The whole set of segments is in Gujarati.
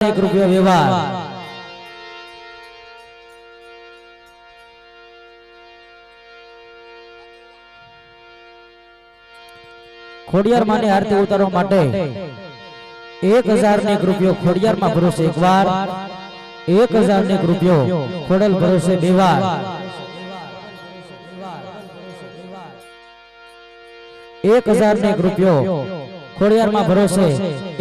રૂપિયો વ્યવહાર ખોડિયાર માને આરતી ઉતારવા માટે 1000 રૂપિયો ખોડિયાર માં ભરોસે એક વાર 1000 રૂપિયો ખોડલ ભરોસે બે વાર 1000 રૂપિયો ખોડિયાર માં ભરોસે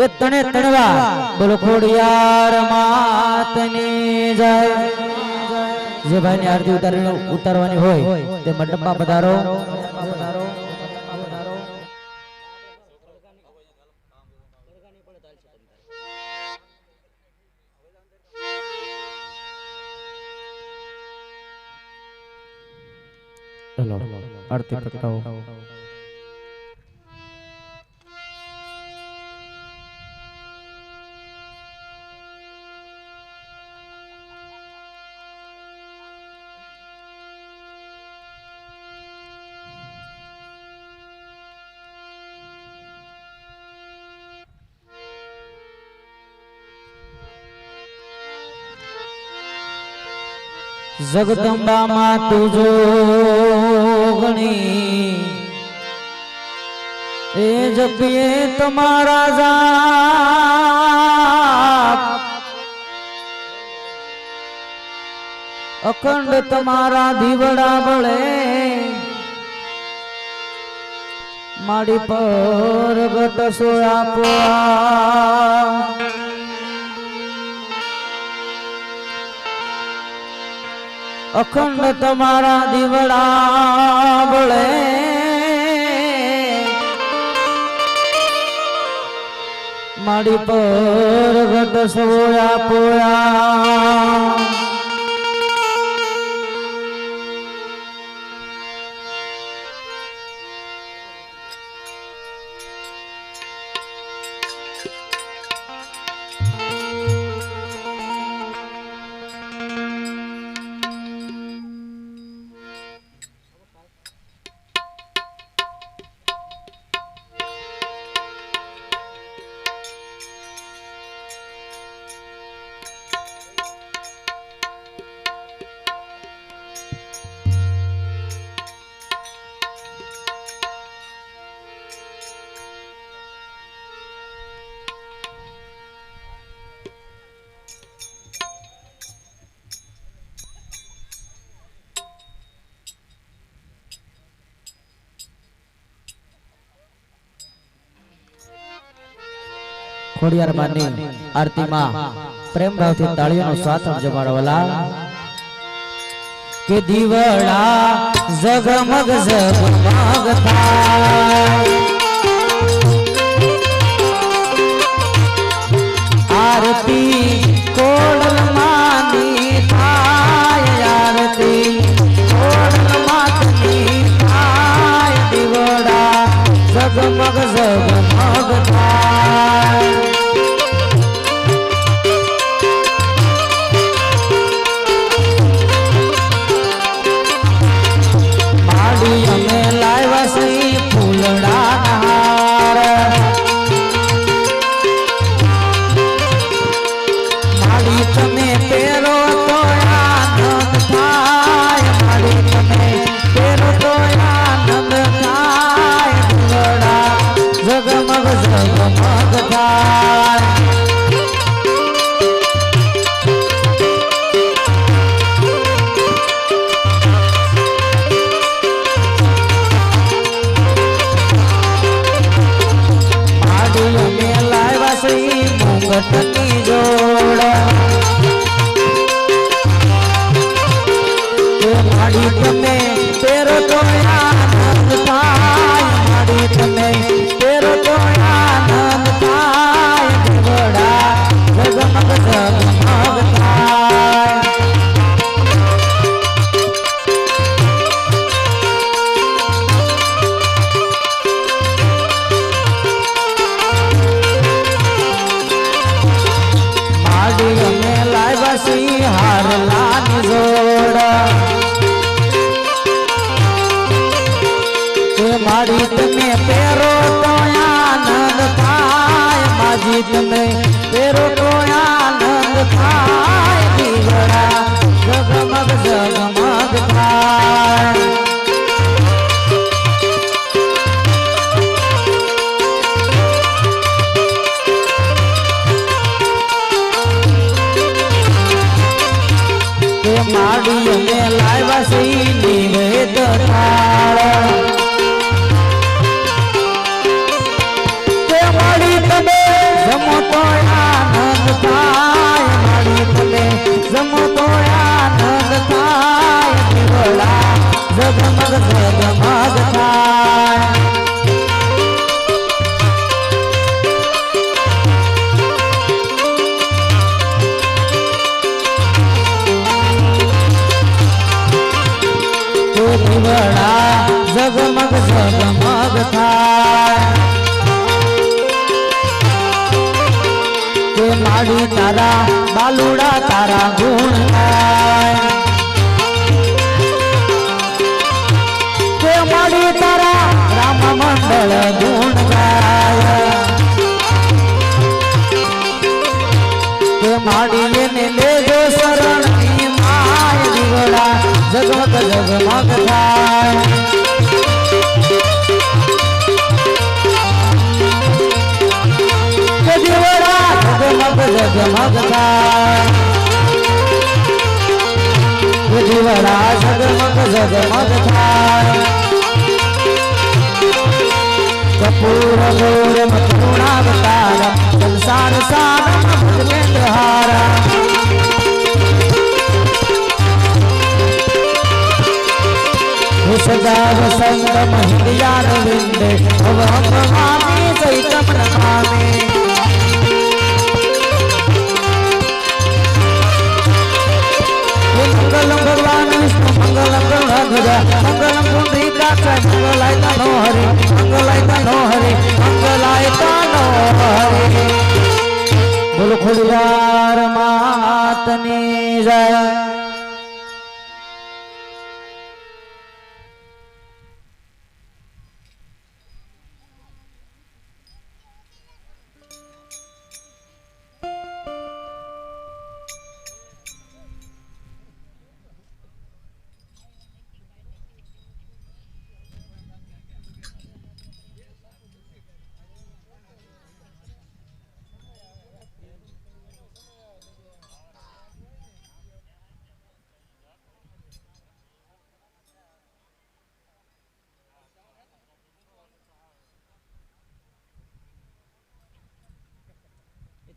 એ તણે તણવા બોલો ખોડિયાર માતની જય। જે ભાઈ ની આરતી ઉતારવાની હોય તે મંડપમાં પધારો। चलो आरती प्रगटाओ। जगदंबा मां तुझो गणी ए जपिए तुम्हारा जाप अखंड तुम्हारा दीवड़ा बड़े माड़ी पर गत सोया पोआ अखंड तुम्हारा दीवड़ा बड़े माड़ी पर गट सोया पोया ખોડિયાર માની આરતીમાં પ્રેમ ભાવથી તાળીઓનો સાથ જમાડવાલા કે દીવડા જગમગ જગમગ થાય આરતી કોડલ માની થાય આરતી કોડલ માની થાય દીવડા જગમગ જગમગ થાય घटनी जोड़ माड़ी तमे तेरो तो आनंद थाय माड़ी तमे तेरो तो आनंद थाय देवड़ा जगमग जगमग थाय हार लान जोड़ा मारी तमे पेरो तो आनंद थाय माजी तमे पेरो तो आनंद माड़ी में लावा सही निवेद थाल के माड़ी तमे जमो तो आनंद थाय माड़ी तमे जमो तो आनंद थाय दिवड़ा जगमग जगमग थाय दिवड़ा जगमग जगमग थाय के माड़ी तारा बालुड़ा तारा गुण गाय के माड़ी तारा राम मंडल गुण गाय के माड़ी ने ले जो शरण की माय दिवड़ा जगमग जगमग थाय के दिवड़ा जगमग जगमग थाय के दिवड़ा जगमग जगमग थाय कपूर गौर करुणावतार संसार सारम भजनेन्द्रहारा सदा वसंत महिंद्यार विंदे भवम मामे सहितम नमामि मंगलम भगवान विष्णु मंगलम गरुड़ध्वज मंगलम पुंडरीकाक्ष मंगलाय तनो हरि मंगलाय तनो हरि मंगलाय तनो हरि बोलो खोड़ियार मातनी जय।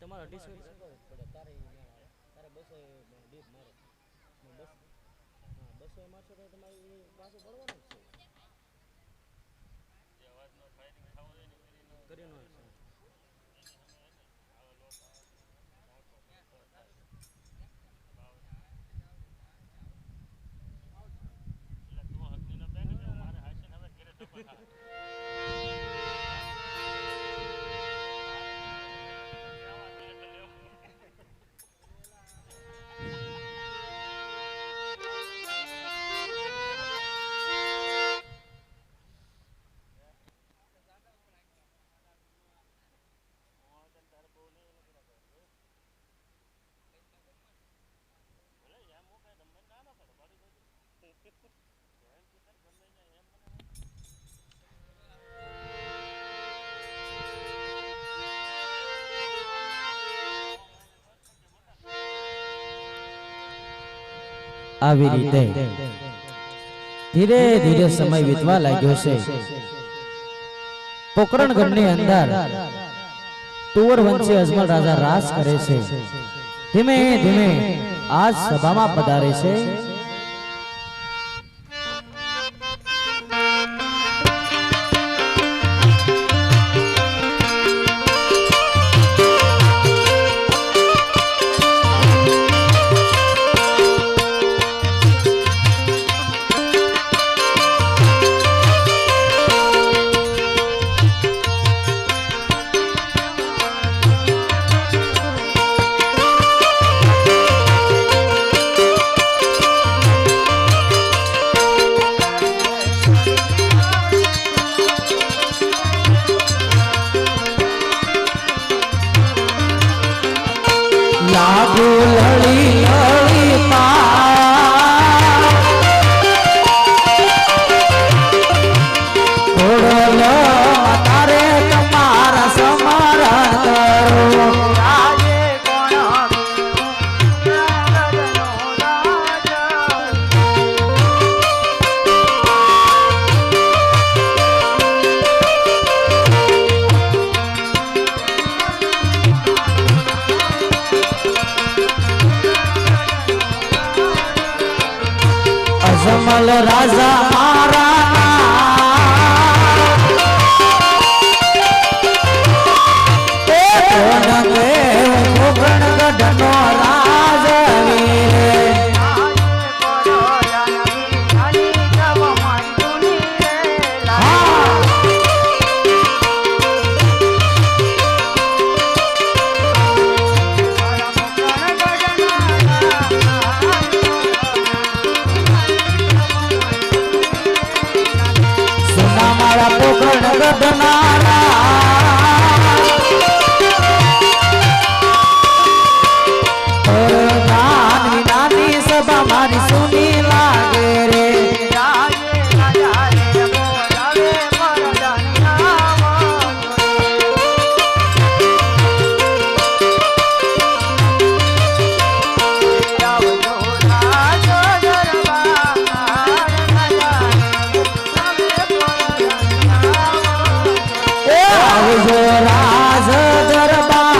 તમારે 250 પડે તારે તારે 200 ડીપ મારે બસ હા 200 મારશો તો તમારી પાછું પડવાનું જ છે જે અવાજનો ફાયરિંગ થવો જોઈએ ને કરીને આવી રીતે ધીરે ધીરે સમય વીતવા લાગ્યો છે। પોકરણગઢની અંદર તુવર વંશી અજમલ રાજા રાજ કરે છે। ધીમે ધીમે આજ સભામાં પધારે છે। અજમલ રાજા મારા કોણ કેવું કોકણ ગઢનો રાજવીર મારા પોકળ ગઢનારા નાની સભા મારી સુની લાગે રે રાજ દરબાર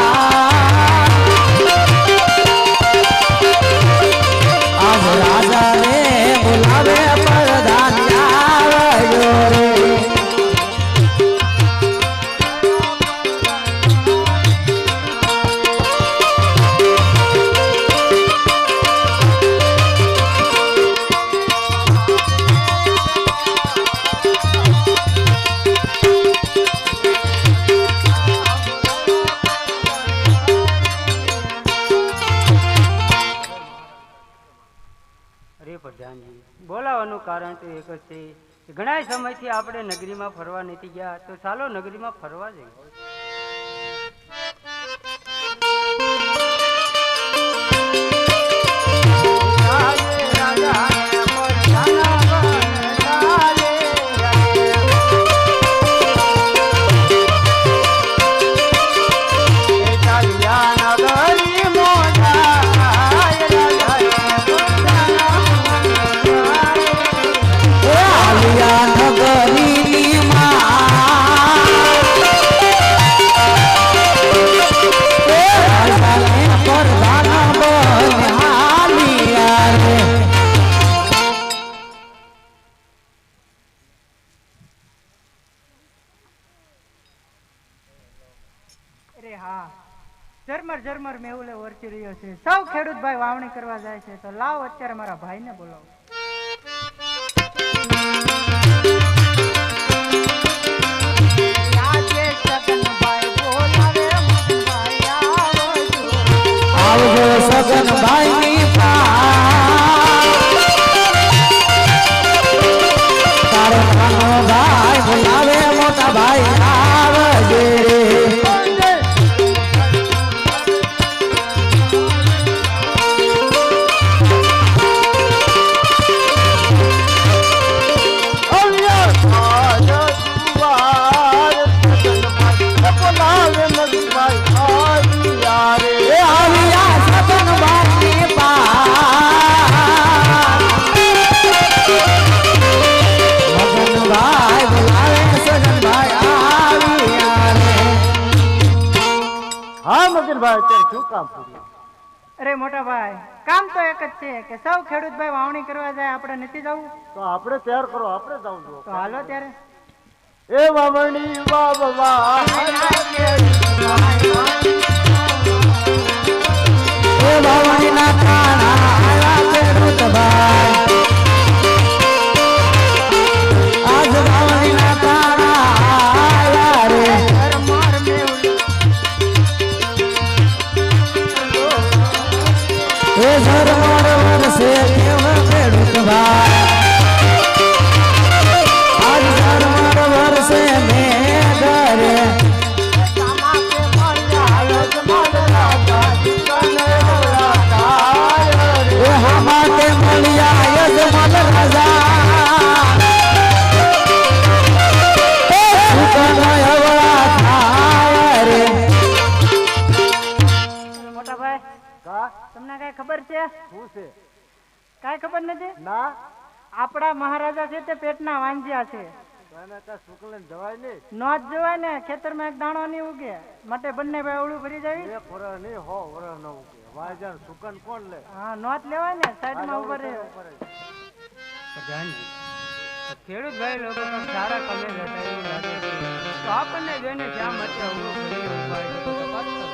આજ રાજા રે બોલાવે પ્રધાન આવ્યો રે બોલાવાનું કારણ તો એક જ છે ઘણા સમયથી આપણે નગરીમાં ફરવા નથી ગયા તો ચાલો નગરીમાં ફરવા જઈએ ઝરમર મેહુલે વરસી રહ્યો છે સૌ ખેડૂત ભાઈ વાવણી કરવા જાય છે તો લાવ અત્યારે મારા ભાઈને બોલાવો આવજો સગન ભાઈ તારો નાનો ભાઈ બોલાવે મોટા ભાઈ આવજે રે અરે મોટા ભાઈ કામ તો એક જ છે કે સૌ ખેડૂત ભાઈ વાવણી કરવા જાય આપણે નથી જવું તો આપણે તૈયાર કરો આપણે જવું જો તો હાલો ત્યારે એ વાવણી વાવવા એ વાવણી ના કાના આયા ખેડૂત ભાઈ આજ વાવણી ના કાના આયા રે એ ઝરમર વરસે કેવ ખેડૂત ભાઈ આજ ઝરમર વરસે મેઘ રે એ હામાતે મળ્યા યજમલ રાજા એ સુકન અવળા થાય રે મોટા ભાઈ કા તમને કઈ ખબર છે શું છે કઈ ખબર નથી ના આપણા મહારાજા છે તે પેટના વાંજ્યા છે એને કા શુક્લ જવાય નહીં નો જ જોવાય ને ખેતરમાં એક દાણો નહીં ઉગે માટે બંને ભાઈ અવળું ભરી જાય એક વરસ નહીં 100 વરસ ન ઉગે વાયજાન સુકન કોણ લે હા નો જ લેવાય ને સાઈડમાં ઉભા રહે પ્રધાનજી, તો ખેડૂત ભાઈ લોકો પણ સારા કમે જતા એવું લાગે છે. તો આપણને જોઈને શા માટે અવળું ભરીને ઊભા છે? તપાસ કરો.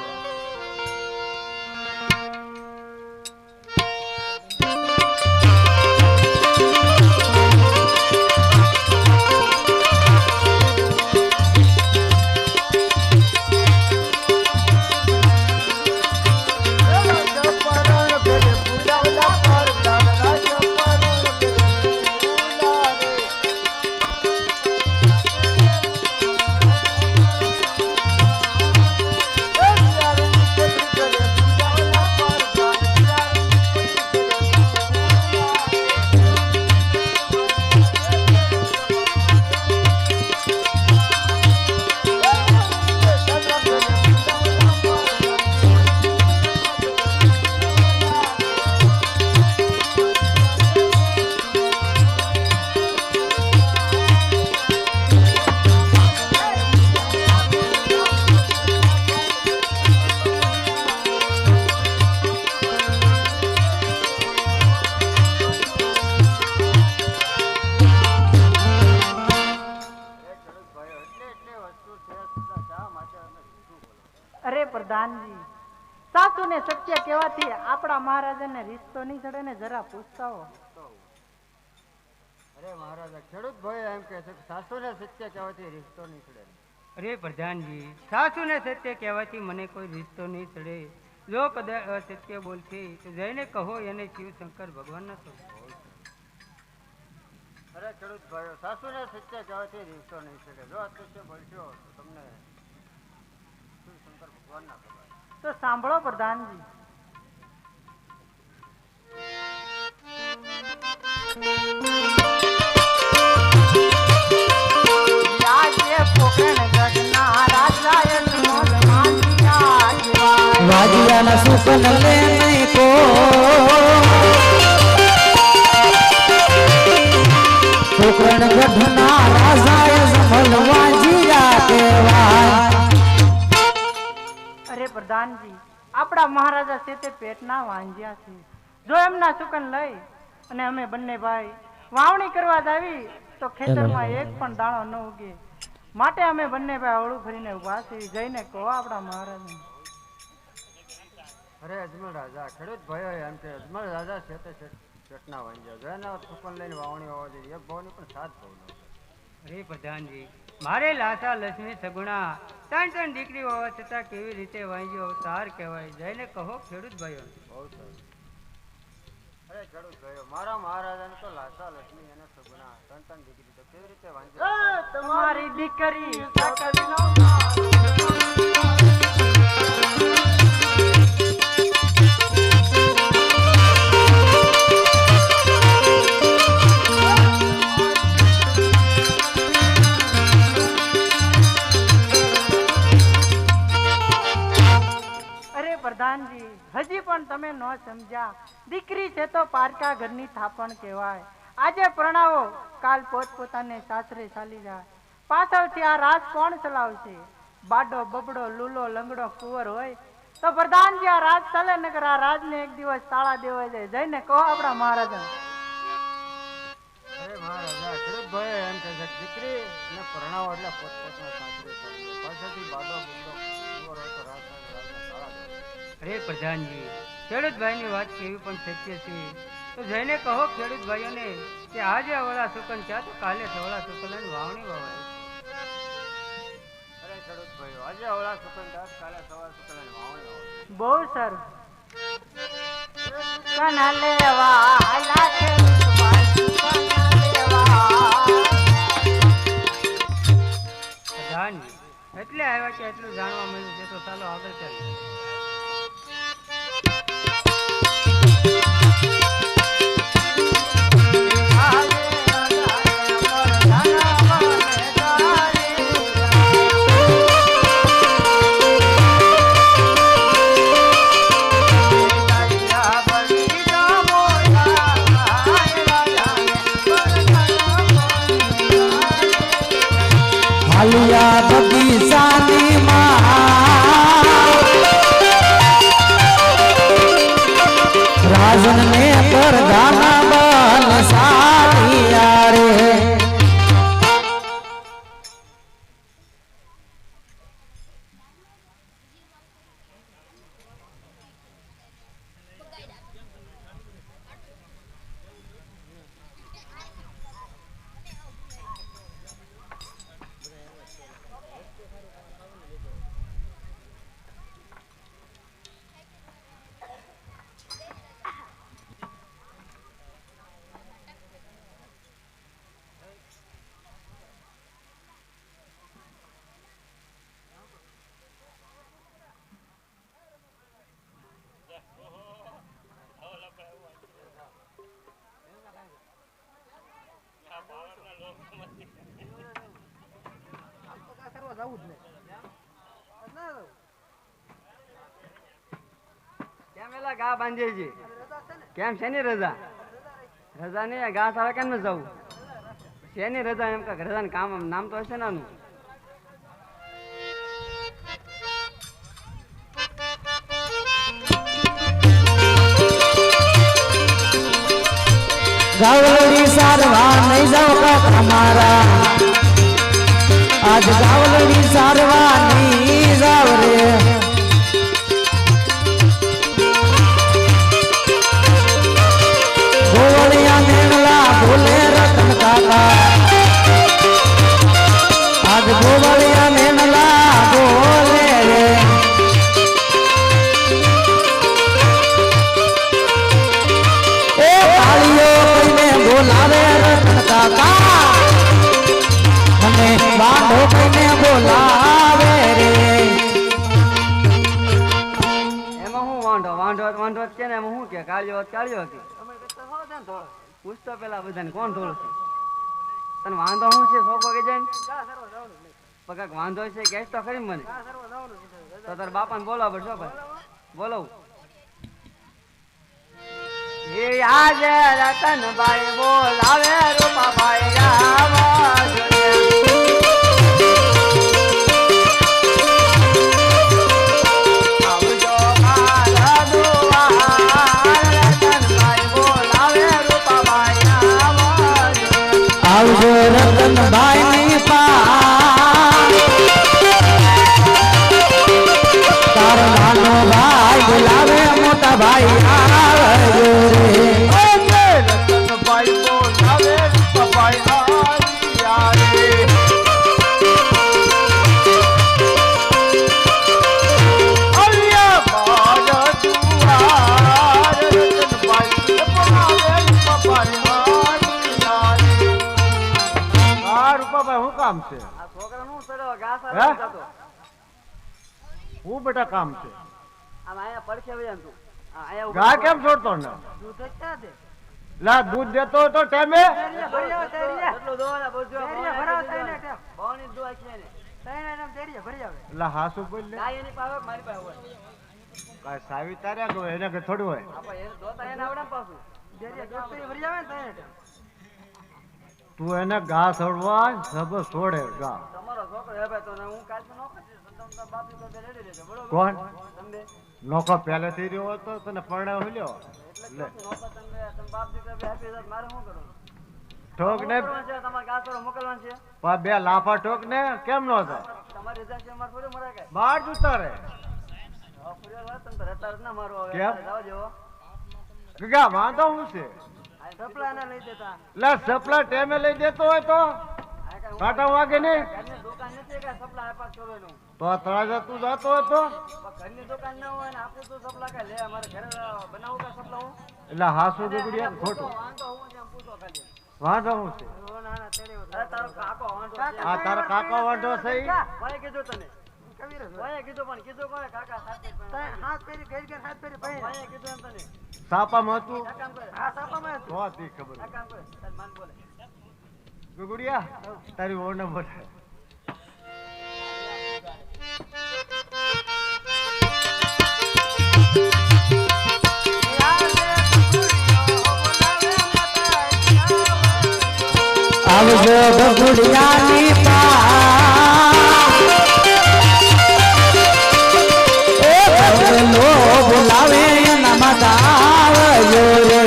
અરે પ્રધાનજી, સાચું ને સત્ય કહેવાથી આપણા મહારાજાને રિશ્તો નહીં ચડે ને, જરા પૂછતા હો. અરે મહારાજા, ખેડૂત ભાઈ એમ કહે છે કે સાસુ ને સત્ય કહેવાથી રિશ્તો નહીં ચડે. અરે પ્રધાનજી, સાસુ ને સત્ય કહેવાથી મને કોઈ રિશ્તો નહીં ચડે. જો કદાચ અસત્ય બોલશે તો જઈને કહો એને શિવશંકર ભગવાન નથી. અરે ખેડૂત ભાઈઓ, સાસુ ને સત્ય કહેવાથી રિશ્તો નહીં ચડે. જો અસત્ય બોલશો તો તમને શિવશંકર ભગવાન ના ખબર. તો સાંભળો પ્રધાનજી. વાજિયાના સુકન લે નહીં કો પોકરણ ગઢના રાજાએ જમલ વાજિયા કહેવાય. અરે પ્રધાનજી, આપણા મહારાજા છે તે પેટના વાંજ્યા છે. જો એમના સુકન લઈ અને અમે બંને ભાઈ વાવણી કરવા જાવી તો ખેતરમાં એક પણ દાણો ન ઉગે. માટે અમે બંને ભાઈ અવળું ફરીને ઉભા છે. જઈને કહો આપણા મહારાજાને. અરે અજમલ રાજા, ખેડૂત ભાઈઓ એમ કે અજમલ રાજા છે તે પેટના વાંજ્યા. જેના સુકન લઈને વાવણી હોવા જોઈએ. એક ભાવની પણ 7 ભાવ ન. અરે પ્રધાનજી, મારે લાસા લક્ષ્મી સગુણા 3 દીકરી હોવા છતાં કેવી રીતે વાંજ્યો અવતાર કહેવાય. જઈને કહો ખેડૂત ભાઈઓ. બહુ સરસ. અરે ખેડૂત ભાઈઓ, મારા મહારાજાને તો લાસા લક્ષ્મી અને સગુણા 3 દીકરી તો કેવી રીતે વાંજ્યા? તમારી દીકરી પ્રધાનજી, હજી પણ તમે ન સમજ્યા. દીકરી છે તો પારકા ઘરની થાપણ કહેવાય. આજે પરણાવો, કાલ પોતપોતાને સાસરે ચાલી જાય. પાછળથી આ રાજ કોણ ચલાવશે? બાડો બબડો લૂલો લંગડો કુંવર હોય તો પ્રધાનજી આ રાજ ચાલે, નકર આ રાજને એક દિવસ તાળા દેવાઈ જાય. જઈને કહો આપણા મહારાજા. અરે મહારાજા, ખેડૂત ભાઈ એમ કહે છે દીકરી ને પરણાવો એટલે પોતપોતાના સાસરે ચાલી જાય. પાછળથી બાડો બબડો કુંવર હોય તો રાજ તાળા દેવાય. અરે પ્રધાનજી, ખેડૂત ભાઈની વાત કેવી પણ સત્ય છે. તો જઈને કહો ખેડૂત ભાઈઓને કે આજે અવળા સુકન છે તો કાલે સવળા સુકન લઈને વાવણી વવાય. અરે ખેડૂત ભાઈઓ, આજે અવળા સુકન દાસ, કાલે સવાર સુકન લઈને વાવણી હોય. બહુ સારું. કના લેવા લાખે પ્રધાનજી, એટલે આવ્યા કે એટલું જાણવા મળ્યું છે તો ચાલો આગળ ચાલીએ. હાલિયા બગીચાની માં કેમ એલા ગા બાંધીએ છે કેમ શેની રજા રજા નહીં ઘાસ આવે કેમ ન જવું શેની રજા એમ કે રજાનું કામ નામ તો હશે ને આનું ગાવલડી સારવા નહીં જાવ કા તમારા આજ ગાવલડી સારવા નહીં જાવ રે ગોવળિયા મેણલા ભૂલે રતન કાકા આજ ગોવળિયા મેણલા બોલે રે એ તાળીઓ કઈને બોલાવે રતન કાકા મને વાંઢો કઈને બોલાવે રે એમાં હું વાંઢો વાંઢો જ કે ને એમાં હું કે કાળિયો હતી પૂછતો પેલા બધાને કોણ થોડું છે તને વાંધો શું છે છોકરો કે જાય પગાક વાંધો છે કહેશ તો ખરી મને તો તાર બાપાને બોલાવ પડશો ભાઈ બોલાવું એ આજે રતનભાઈ બોલાવે રૂપાભાઈ આવવા જોઈએ આવજો મારા દુઆર રતનભાઈ બોલાવે રૂપાભાઈ આવવા જોઈએ આવજો રતનભાઈ ની તારો નાનો ભાઈ બોલાવે મોટા ભાઈ આવજો રે રતનભાઈ બોલાવે રૂપાભાઈ આવ્યા રે આવ્યા બાર દુઆર રતનભાઈ બોલાવે રૂપાભાઈ આવ્યા રે હા રૂપાભાઈ શું કામ છે આ છોકરાનું સડો ઘાસ હે? આવે જતો હું બેટા કામ છે આમ અહીંયા પડખે વઈ આમ તું અહીંયા ગા કેમ છોડતો ને દૂધ જ ક્યાં દે લા દૂધ દેતો હતો ટાઈમે એટલું દોવાના બોલજો ભવાની દુઆ છે ને લા હાસુ બોલ લે ગાય એની પાસે મારી પાસે હોય કાય સાવી તાર્યા ગયો એને કે થોડું હોય આપણે એને દોતા એને આવડે ને પાછું તું એને ઘા છોડવા સબ છોડે ઘા તમારો છોકરો હે ભાઈ તો ને હું કાલ નો કરી તમને બાપ ની પાસે રેડી દેજો બરોબર કોણ તમને નોખો પહેલેથી રહ્યો હતો તને પરણાવ હલ્યો એટલે નોકા તમને તમે બાપ દીકરા બે હેપી જાત મારે શું કરવું ઠોક ને મોકલવાનું છે તમારે ગાસરો મોકલવાનું છે પા બે લાફા ઠોક ને કેમ નો થાય તમારી રજા છે અમારે થોડી મરાય કાંઈ બહાર જતા રે પૂરી વાત તમે તો રહેતા જ ના મારો હવે કેમ? જાવ જેવો ગગા વાંધો શું છે સપલા ના લઈ દેતા લા સપલા ટેમે લઈ દેતો હોય તો આ કાંઈ કાંટા વાગે નહીં ઘરની દુકાન નથી કે સપલા આપાસ કરવાનું તો તળાજા તું જાતો હતો ઘરની દુકાન ના હોય ને આપણું તો સપલા કાંઈ લે અમારે ઘરે બનાવું કા સપલા હું એટલે હાસુ ગગડિયા ખોટું વાંધો હું ત્યાં પૂછો ખાલી વાંધો શું છે અરે તારો કાકો વાંધો છે આ તારો કાકો વાંધો છે ઈ? કોણે કીધું તને કોણે કીધું પણ કીધું કોણે કાકા સાથે કોણે કીધું એમ તને સાપામાં હતું આ કામ કરે તો તી ખબર આ કામ કરે તાર માન બોલે ગગડિયા તારી ઓર નંબર આવજો ગગુડિયાની લો બોલાવે એના માતા આવજો રે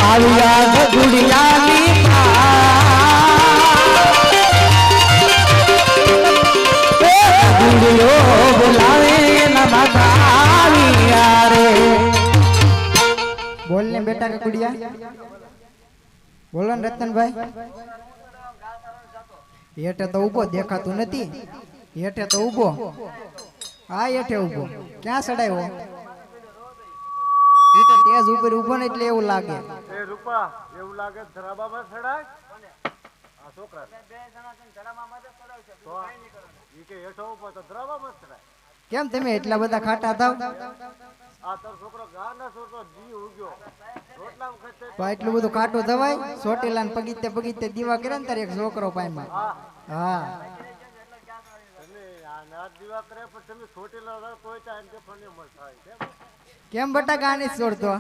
આવ્યા ગગુડિયાની ગગુડિયો બોલાવે એના માતા આવ્યા રે બોલ ને બેટા કકુડિયા બોલો ને રતનભાઈ હેઠે તો ઊભો દેખાતું નથી હેઠે તો ઊભો હા હેઠે ઊભો ક્યાં સડાયો એ તો સ્ટેજ ઉપર ઊભો ને એટલે એવું લાગે. એ રૂપા એવું લાગે ધરાબામાં ચડાય આ છોકરા તો ઈ કે હેઠો ઉપર તો ધરાબામાં ચડાય. કેમ તમે એટલા બધા ખાટા થાવ? આ તારો છોકરો ગાના છોકરો જી ઉગ્યો રોટલા વખત તો એટલું બધું ખાટું થવાય? ચોટીલા ને પગીતે પગીતે દીવા કરે ને તારે એક છોકરો પાયમાં. હા તમે આ નાચ દીવા કરે પણ તમે છોટેલા રહો તોય ત્યાં એમ કે ફને મળ થાય કેમ? કેમ બટા ગાની છોડતો?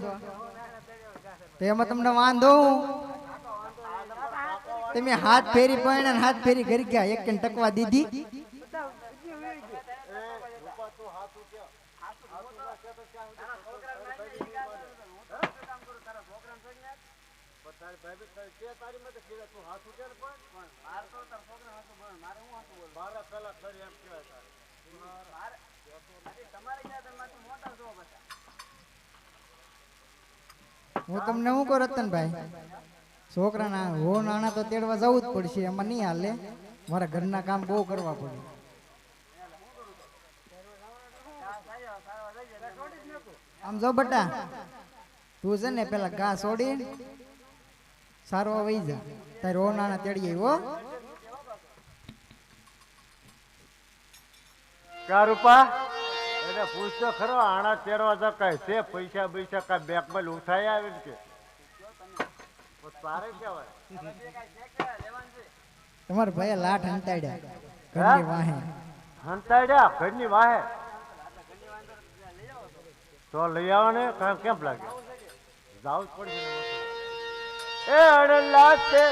તો એમાં તમને વાંધો હું? તમે હાથ ફેરી પડ્યા ને હાથ ફેરી ઘરી ગયા, એક ને ટકવા દીધી. હું તમને શું કહું રતનભાઈ, છોકરાના હો નાના તો તેડવા જવું જ પડશે, એમાં નહીં હાલે. મારા ઘરના કામ બહુ કરવા પડે. આમ જો બટા, તું છે ને પેલા ઘા છોડી સારવા વહી જા, તારે હો નાના તેડીએ હો. કા રૂપા એને પૂછતો ખરો આણા તેરવા તો કઈ છે પૈસા પૈસા કઈ બેંક માં ઉઠાઈ આવે ને કે તારે કેવાય તમારા ભાઈ લાઠ હંતાડ્યા ઘરની વાહે. હંતાડ્યા ઘરની વાહે તો લઈ આવો ને કેમ લાગે જાવ જ પડશે. એ અડલા છે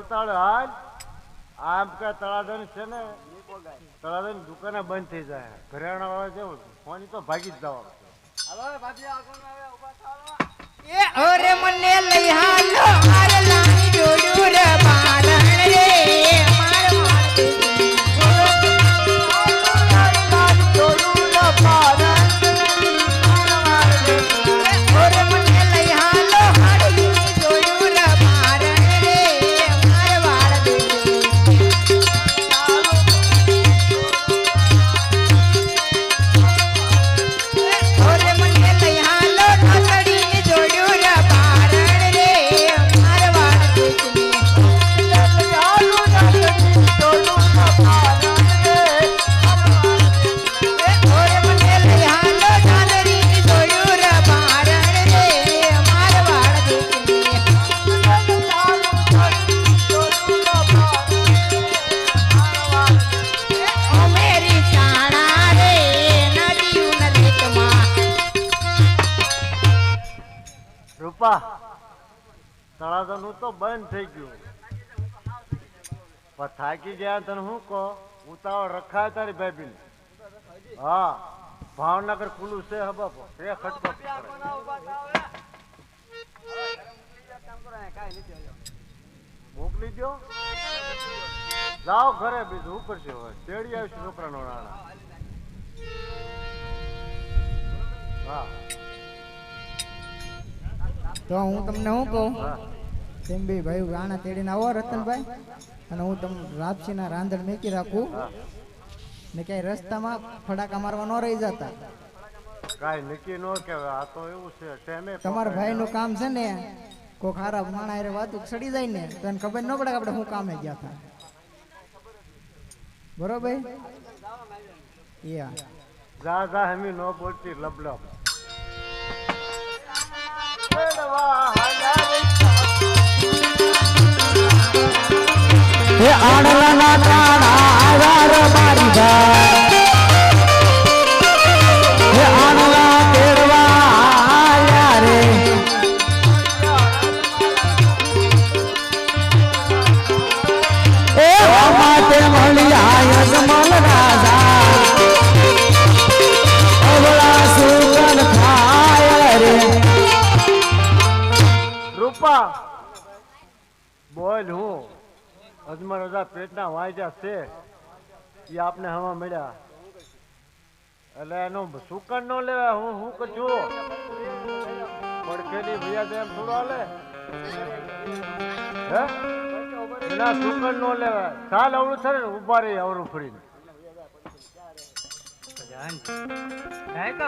ઉતાળો હાલ આમ કે તળાદન છે ને તળાદન દુકાને બંધ થઈ જાય. ઘરેણા વાળા જેવું ફોન તો ભાગી જ જવા. એ ઓરે મને લઈ હાલો માર લાની જોડું રે બારણ રે માર ઓરે મને લઈ હાલો હાડી જોડું રે બારણ રે માર વાળ દે. ઓરે મને લઈ હાલો ઢાકડી જોડું રે બારણ રે માર વાળ દે. ઓરે મને લઈ હાલો ઢાકડી જોડું રે બારણ રે માર વાળ દે. ઓ મેરી શાણા રે નદીયું ન લેકમાં. રૂપા તળાદન તો બંધ થઈ ગયું પણ થાકી ગયા તને શું કહો ઉતાવળ રખાય તારી ભાઈ. હા ભાવનગર ખુલ્લું છે હબા એ ખટકો મોકલી દો જાઓ ઘરે બીજું ઉપર છે તેડી આવીશું છોકરાનો નાણા. હા તો હું તમને શું કહું, હા તેમ બી ભાઈ આણા તેડીને આવો રતનભાઈ, અને હું તમને રાપસીના રાંધણ મેકી રાખું ને ક્યાંય રસ્તામાં ફડાકા મારવા ન રહી જતા. કાંઈ નક્કી ન કહેવાય. આ તો એવું છે ટેમે તમારા ભાઈનું કામ છે ને, કોઈ ખારા માણા હારે વાતું સડી જાય ને તો એને ખબર ન પડે કે આપણે શું કામે ગયા હતા. બરોબર? યા જા જા હમી ન બોલતી લબલબ. હે આણલાના ટાણા આધાર મારી જા, હે આણલા બોલ હું અજમર રજા પેટના વાંજ્યા છે એ આપને હવા મળ્યા એટલે એનો સુકન નો લેવાય હું કરું પડખેની ભૈયા એમ થોડો હાલે હે એના સુકન નો લેવાય ચાલ અવળું છે ને ઉભા રહી અવળું ફરીને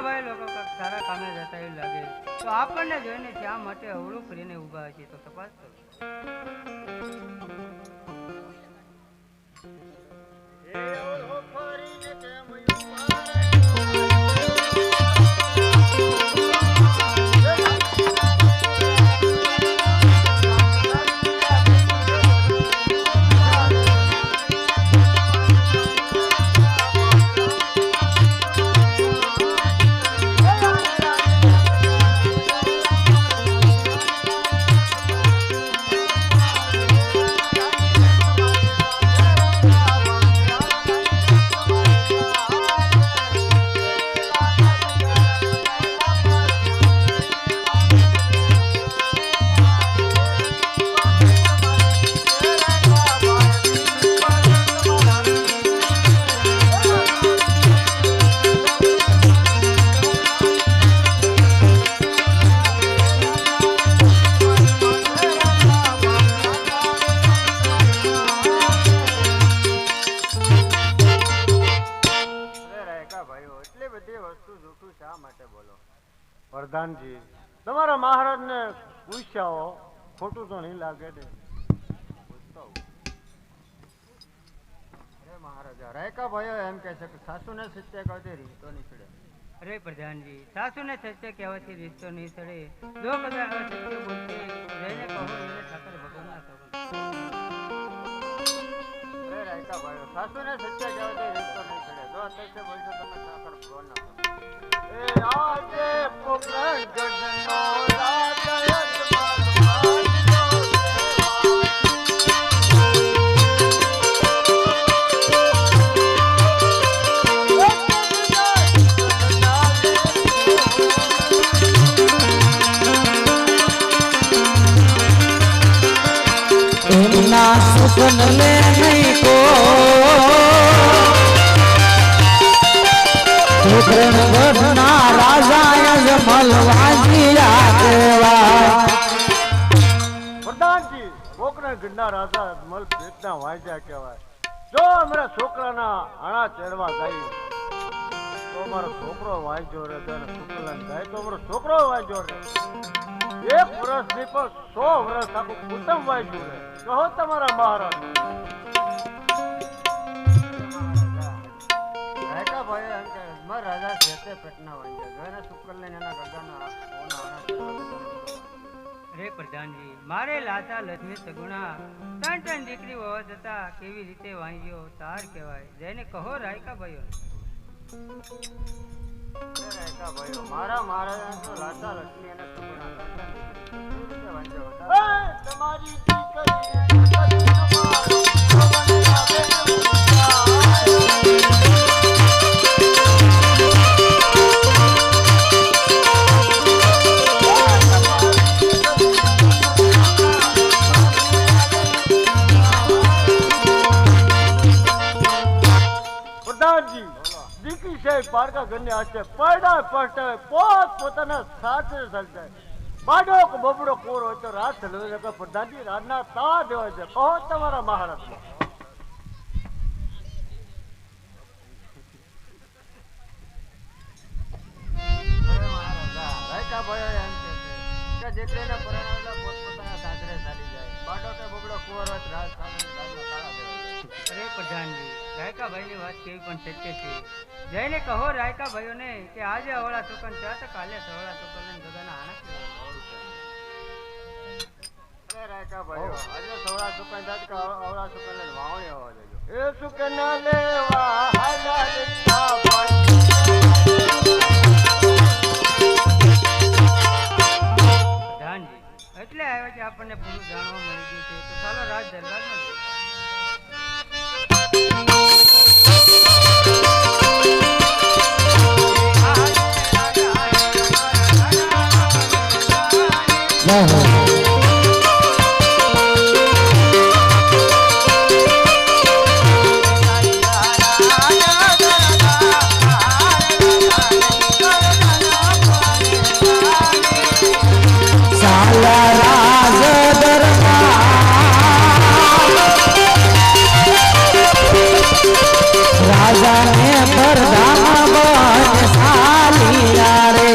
ભાઈ લોકો કાંઈક સારા કામે જતા એવું લાગે તો આપણને જોઈને શા માટે અવળું ફરીને ઊભા છે તો તપાસ કરો. પ્રધાનજી તમારા મહારાજને પૂછ્યા ખોટું તો નહીં લાગે ને અરે મહારાજા રાયકા ભાઈઓ એમ કહે છે કે સાસુને સત્ય કહેવાથી રીતો નહીં ચડે. અરે પ્રધાનજી સાસુને સત્ય કહેવાથી રીતો નહીં ચડે. જો કદાચ સત્ય બોલશે રહીને કહો એને ઠાકર ભગવાન ના કહો. અરે રાયકા ભાઈઓ સાસુને સત્ય કહેવાથી રીતો નહીં ચડે. જો સત્ય બોલશો તમે ઠાકર ભગવાન ના કહો. એ આજે પોકરણ ગઢનો રાજા એમના સુકન લે નહીં કો ગઢના રાજા અજમલ વાજીયા કહેવાય. પ્રધાનજી પોકરણ ગઢના રાજા અજમલ પેટના વાંજ્યા કહેવાય. જો અમારા છોકરાના આણા ચડવા જાય તો અમારો છોકરો વાંજ્યો રહે અને શુક્લન જાય તો અમારો છોકરો વાંજ્યો રહે. 1 વર્ષ નહીં પણ 100 વર્ષ આખું કુટુંબ વાંજ્યું રહે. કહો તમારા મહારાજ રાયકા ભાઈઓ એમ કહે અજમલ રાજા છે તે પેટના વાંજ્યા જોઈને શુક્લને એના ગગનના અરે પ્રધાનજી મારે લાતા લક્ષ્મી સગુણા 3 દીકરી હોવા છતાં કેવી રીતે વાંજ્યો તાર કહેવાય. જઈને કહો રાયકા ભાઈઓ. રાયકા ભાઈઓ મારા મહારાજા તો લાતા લક્ષ્મી અને સગુણા તમારી દીકરી સાહેબ પારકા ઘરને હાથે પડડા પડતા પોત પોતાના સાથે સર્જાય. બાડો બબડો કોરો હોય તો રાત હલવે કે પ્રધાનજી રાતના તા દેવાય છે. કહો તમારા મહારાજ રાયકા ભાઈઓ એમ કહે છે કે દીકરીને પરણાવેલા પોતપોતાના સાસરે ચાલી જાય. બાડો કે બબડો કુંવર હોય રાત રાતના તાળા દેવાય. અરે પ્રધાનજી રાયકા ભાઈની વાત કેવી પણ સત્ય છે. જઈને કહો રાયકા ભાઈઓને કે આજે અવળા સુકન છે તો કાલે સવળા સુકન ને ગગના આણા રાયકા ભાઈઓ આજે સવળા સુકન થાય કે અવળા સુકન ને વાવણી આવવા દેજો. એ સુકન લેવા હાલા દેખા પ્રધાનજી એટલે આવ્યો કે આપણને પૂરું જાણવા મળી ગયું છે તો ચાલો રાજ દરબારમાં જઈએ. જય હો. પરધામ બન સાલિયા રે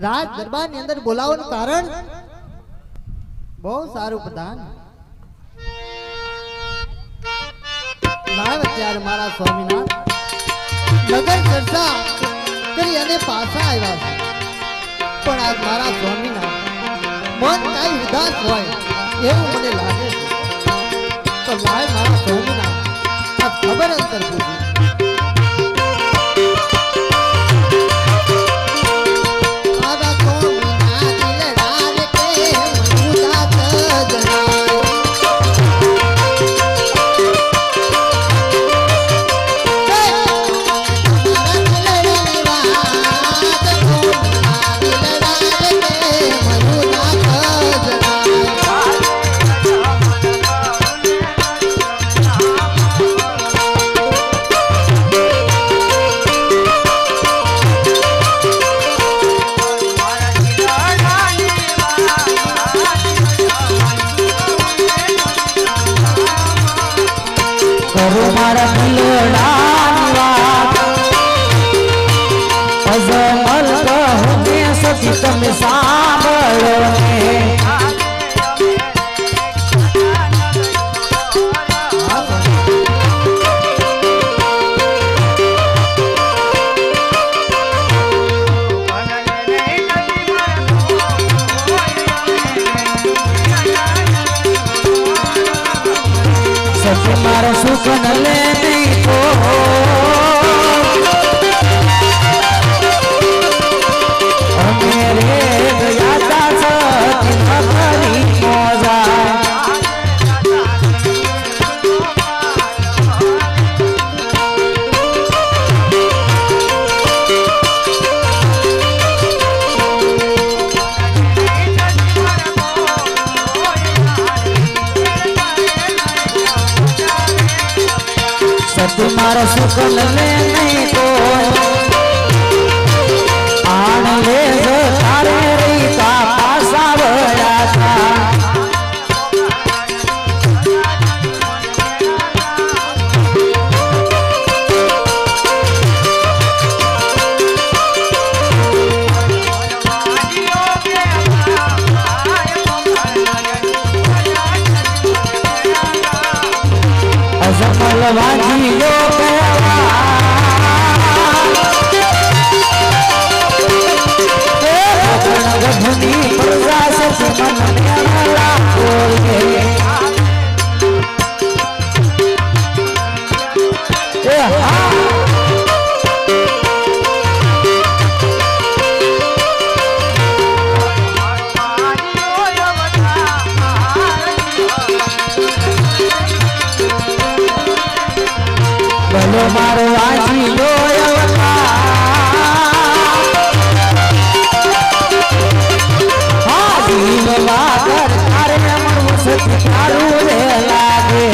રાજ દરબાર ની અંદર બોલાવવાનું કારણ બહુ સારું પ્રધાન લાવ અત્યારે મારા સ્વામીનાથ નગર ચર્ચા કરી અને પાછા આવ્યા છે પણ આજ મારા સ્વામીનાથ મન કાંઈ ઉદાસ હોય એવું મને લાગે છે તો લાવ મારા સ્વામીનાથ આ ખબર અંતર પૂછી મારા દિલડાની વાત અજમલ કહું ને સતી તમે સાંભળો ને મારા સુખ ન લે નહીં તો અમે રે ગયા સતી ખરી મોજા तुम्हारा सुख न ले नहीं तो आन ले जो तारे रीता पासा बड़ा था अजमल वाजियो गधनी प्रजा सती મન મેળા બોલે એ હા બોલો મારો વાંચી લો હા જીવ વાગર તારે મળવું સતી તારું રે લાગે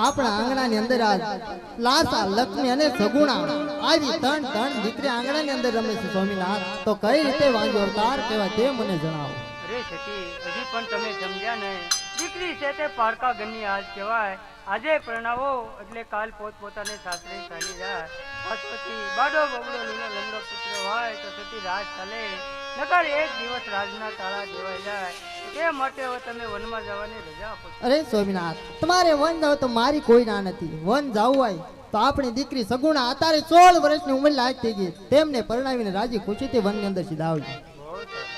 આપણા આંગણાની અંદર આજ લાસા લક્ષ્મી અને સગુણા આવી ત્રણ દીકરી આંગણાની અંદર રમે છે સ્વામિનાથ. તો કઈ રીતે વાંજો અવતાર કહેવાય તે મને જણાવો. અરે સતી હજી પણ તમે સમજ્યા નહીં. દીકરી છે તે પારકા ઘરની આજ કહેવાય. આજે પરણાવો એટલે કાલ પોતપોતાને સાસરે ચાલી જાય. પછી બાડો બગડો લીલો લંગડો પુત્ર હોય તો સતી રાજ ચાલે, નકર એક દિવસ રાજના તાળા દેવાઈ જાય. તે માટે હવે તમે વનમાં જવાની રજા આપો છો. અરે સ્વામિનાથ, તમારે વન જાવ તો મારી કોઈ ના નથી. વન જવું હોય તો આપણી દીકરી સગુણા અત્યારે 16 વર્ષની ઉંમર લાયક થઈ ગઈ. તેમને પરણાવીને રાજી ખુશીથી વનની અંદર સીધા આવજો. બહુ સરસ.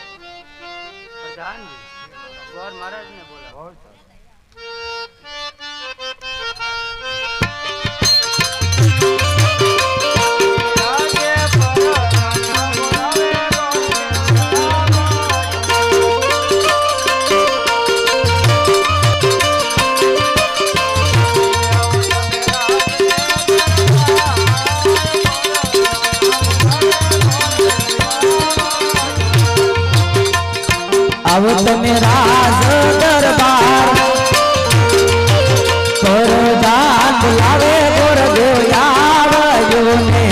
પ્રધાનજી ગોર મહારાજને બોલાવો. આવો તમે રાજ દરબાર પરદાન બોલાવે ગોરદેવ આવ્યો ને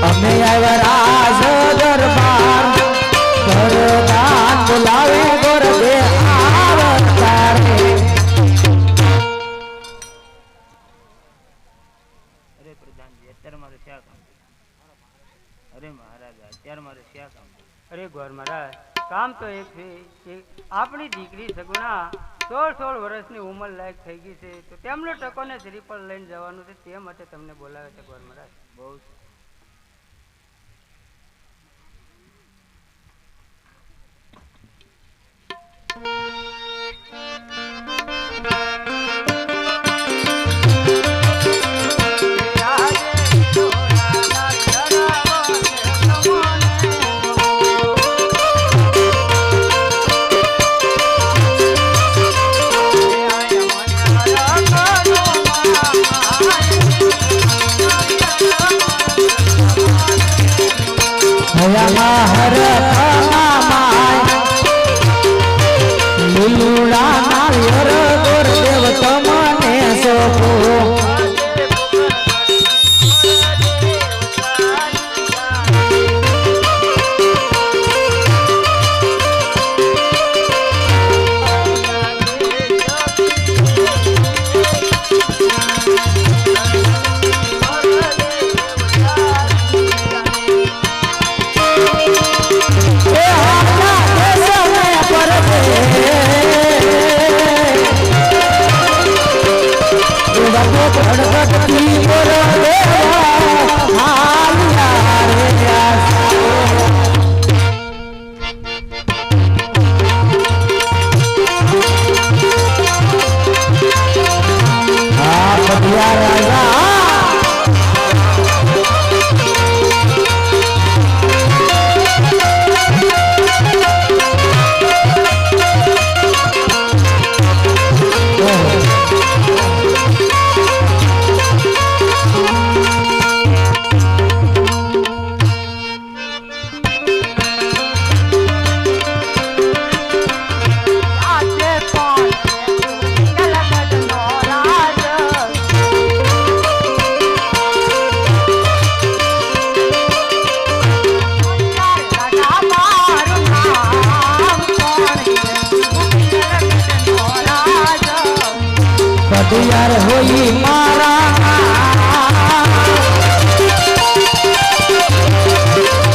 અમે આવ્યા રાજ દરબાર પરદાન બોલાવે ગોરદેવ આવતારે. અરે પ્રધાનજી અત્યારે મારે શ્યા કામ? અરે મહારાજા અત્યારે મારે શ્યા કામ? અરે ગોર મહારાજ કામ તો એક છે કે આપણી દીકરી સગુણા 16 વર્ષની ઉંમર લાયક થઈ ગઈ છે, તો તેમનો ટકોને શ્રીફળ લઈને જવાનું છે. તે માટે તમને બોલાવે છે ગોર મહારાજ. બહુ હયામાં હરખના માય લીલુડા નાળિયેર ગોરદેવ તમને સોંપો. એ હાલા દેશને પરદેશ ઘડિયાળ હોઈ મારા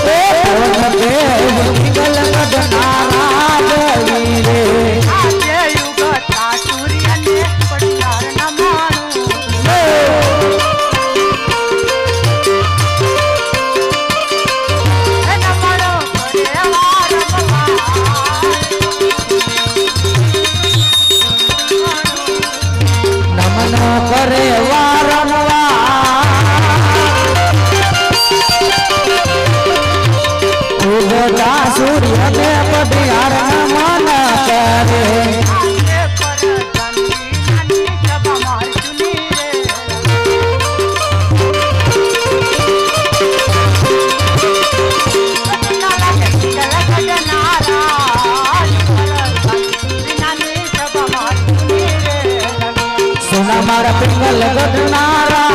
એ પવન દેવ નીકળ ગઢનારા દેવી રે આજે યુગતા સૂર્યને પડિયાર ન માણું એ ન માણો કરે વાર નમન કરે વારંવાર ઉગતા સૂર્યને પડિયાર નમન કરે આજે પર ધનની સભા માર સુની રે નાલા કે ગલા ગડનારા નાની સભા માર સુની રે સોના મારા પિંગલ ગઢનારા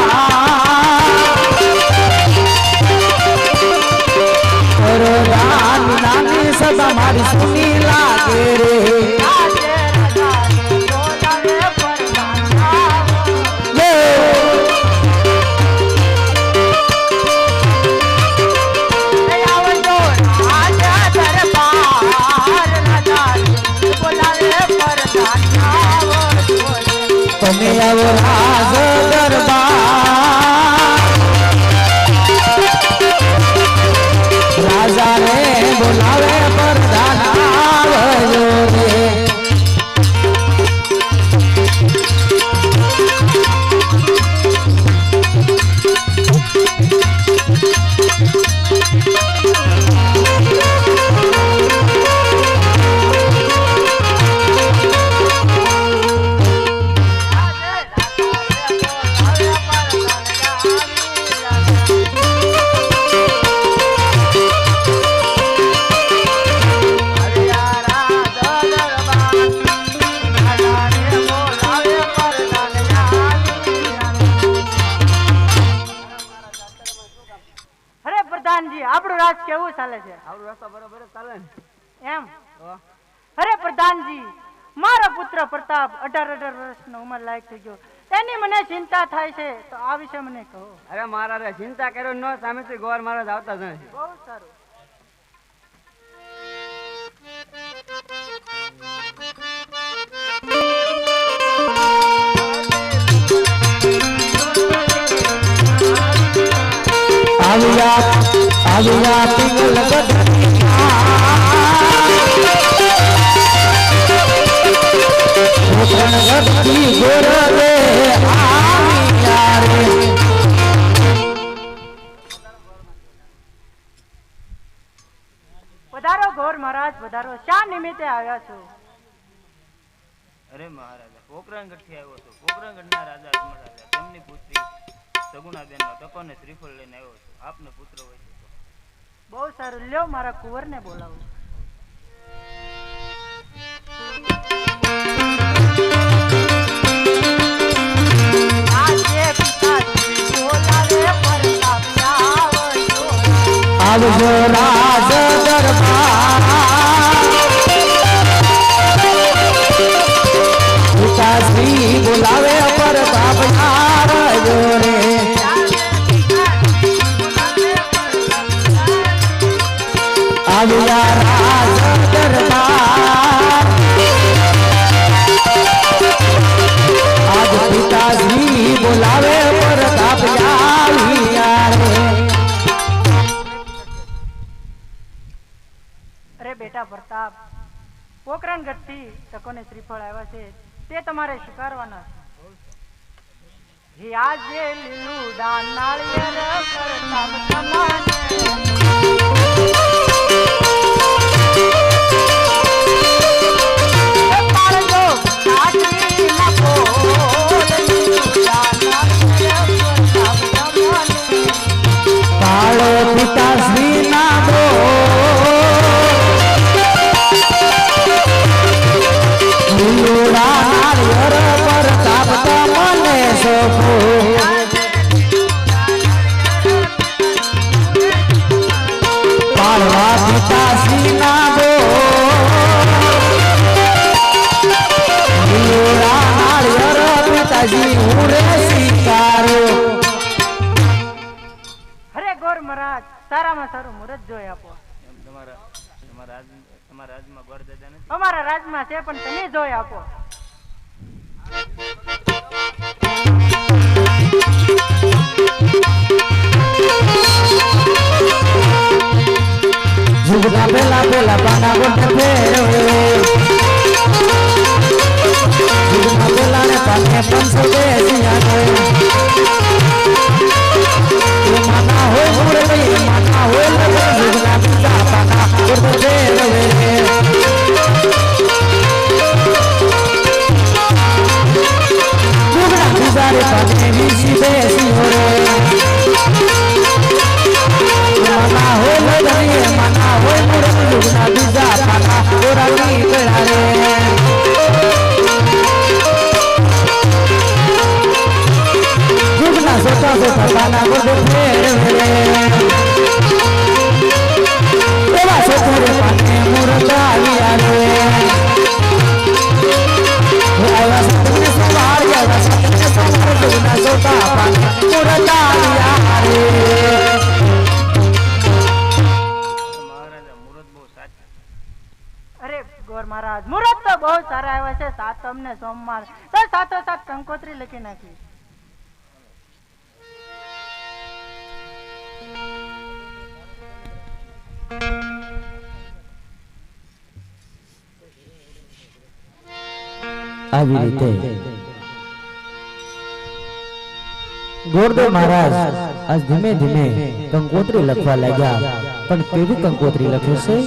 નાની નાની સભા મારી સુની લાગે રે આજે રાજા બોલાવે પરમાત્મા આવજો રાજા દરબાર રાજા બોલાવે પરમાત્મા તમે આવો રાજ દરબાર રાજા રે બોલાવે પ્રધાન આવજો રે અરે પ્રધાનજી આપણું રાજ કેવું ચાલે છે આવડું રસ્તા બરોબર જ ચાલે ને એમ તો અરે પ્રધાનજી મારો પુત્ર પ્રતાપ 18 વર્ષનો ઉંમર લાયક થઈ ગયો તેની મને ચિંતા થાય છે તો આ વિશે મને કહો અરે મારા રે ચિંતા કર્યો ન સામેથી ગોર મહારાજ આવતા જ નથી બહુ સારું આવ્યા પિંગલ ગઢી ગોર રે આવ્યા રે પધારો ગોર મહારાજ પધારો શા નિમિત્તે આવ્યા છો અરે મહારાજા પોકરણગઢથી આવ્યો છું. પોકરણગઢના રાજા અજમલ રાજા તેમની પુત્રી સગુણાબેનનો ટકો અને શ્રીફળ લઈને આવ્યો છું. આપનો પુત્ર હોય છે તો. બહુ સારું લ્યો મારા કુંવરને બોલાવો આજે પિતાજી બોલાવે પરતાપ આવજો રાજ દરબાર પિતાશ્રી બોલાવે પ્રતાપ આવજો રે આવ્યા રાજ દરબાર આજ પિતાશ્રી બોલાવે પ્રતાપ આવ્યા રે અરે બેટા પ્રતાપ પોકરણગઢ થી તકોને શ્રીફળ આવ્યા છે તે તમારે સ્વીકારવાના છે આજે લીલું ડાન નાળિયેર પ્રતાપ સમાને પાળજો કાઠીના ફૂલ લીલું ડાન નાળિયેર પ્રતાપ સમાને કાળો પિતાશ્રી ના દો લીલુડા નાળિયેર પ્રતાપ તમને સોંપો પૈસા નથી. અમારા રાજમાં છે પણ તમે જોઈ આપો. જુગના પેલા પેલા પાના ગોઠ ફેરવે જુગના પેલા ને પાને 500 બેસિયા ને માના હોય મુરલી માના હોય લગન જુગના બીજા પાના ગોઠ ફેરવે જુગના બીજા રે પાને 20 બેસિયો રે માના હોય લગન માના હોય મુરલી જુગના બીજા પાના ઓરાની ગળા રે જુગના સોટા સોટા પાના ગોઠ ફેરવે એવા સોટરે પાને મુરત આવ્યા રે આવ્યા સતને સવાર આવ્યા સતને સવાર જુગના સોટા પાના મુરત આવ્યા રે. મહારાજા મુહૂર્ત બહુ સાચા. અરે ગોર મહારાજ મુહૂર્ત તો બહુ સારા આવ્યા છે. સાતમ ને સોમવાર તો સાથોસાથ કંકોત્રી લખી નાખી. આવી રીતે ગોરદેવ મહારાજ આજ ધીમે ધીમે કંકોત્રી લખવા લાગ્યા પણ કેવી કંકોત્રી લખે છે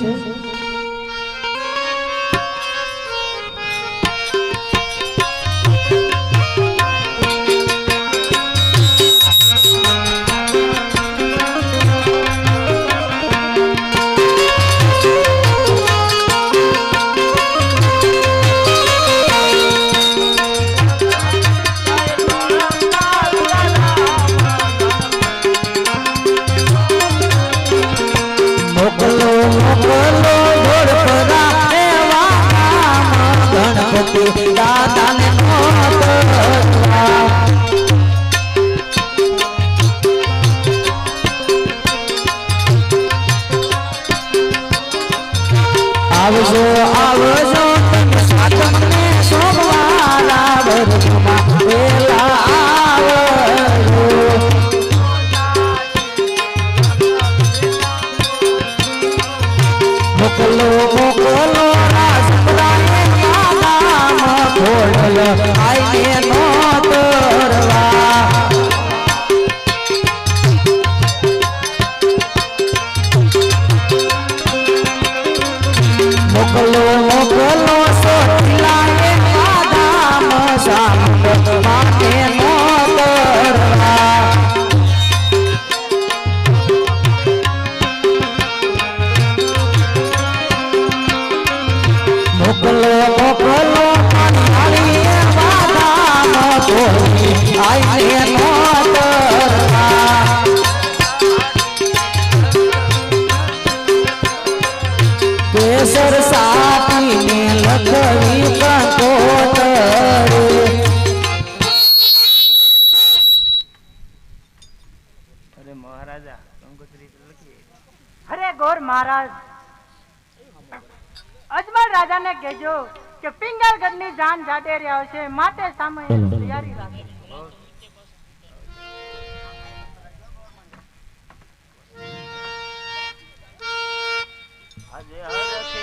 આવજો આવજો તમે સાતમને સોમવારા વરસમાં વેલા આવજો મોકલો મોકલો રાજપરાને નામ ખોડલ આઈને નો તરવા મોકલો મોકલો સોટલાએ આદામ સામત માટે નો તરવા મોકલો મોકલો પાણીએ આદામ કોઈ આઈને નો તરવા કેસર સાટીને લખવી કંકોત્રી અરે મહારાજા કંકોત્રી તો લખી. અરે ગોર મહારાજ અજમલ રાજાને કહેજો કે પિંગલગઢની જાન જાડેરી આવશે માટે સામે તૈયારી રાખે. આજે હરખે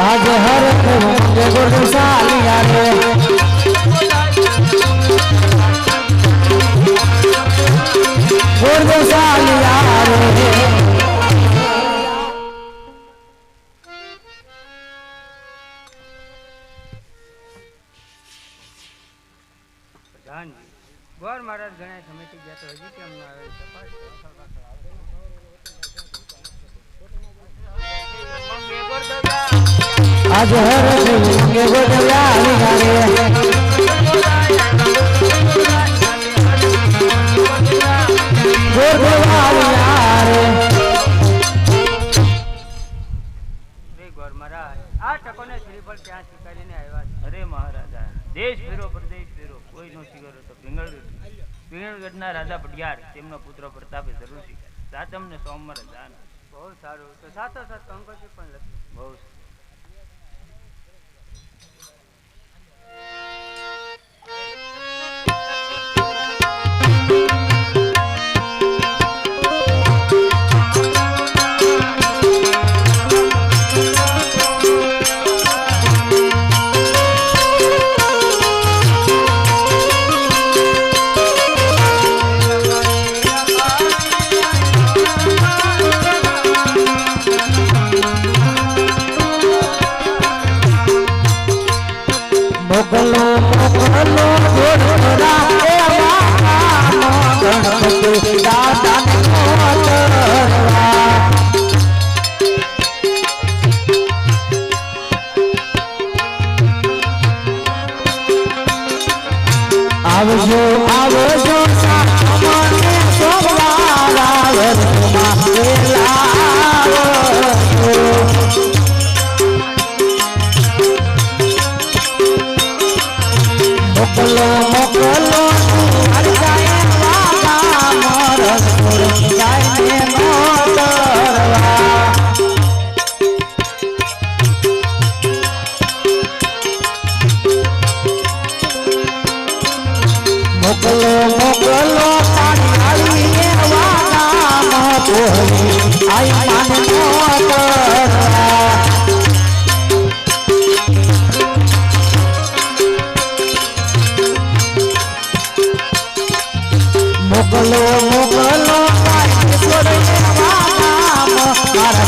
આજ હર ગુરુ સાલિયા રે ગુરુ સાલિયા રે જાનજી ગોર મહારાજ ઘણા સમયથી ગયા તો હજી કેમ ના આવે તપાસ મંગે ગોરદગા આજ હર મંગે ગોડલા આવી રે ગુરુ સાલિયા રે રે ગોર મહારાજ આ ટકોને શ્રીફળ ત્યાં સ્વીકારીને આવ્યા છે. અરે મહારાજા દેશ ફેરો પ્રદેશ ફેરો કોઈ નો સ્વીકારો તો પિંગળગઢના રાજા પટિયાર તેમનો પુત્ર પ્રતાપે જરૂર સાતમ ને સોમવારે દાન બહુ સારું તો સાથો સાથ કંકોત્રી પણ લખી બહુ મોગલો મોગલો ગોળરા એ માનો ગણપતિ દાદાને મોગલવા આવજો આવજો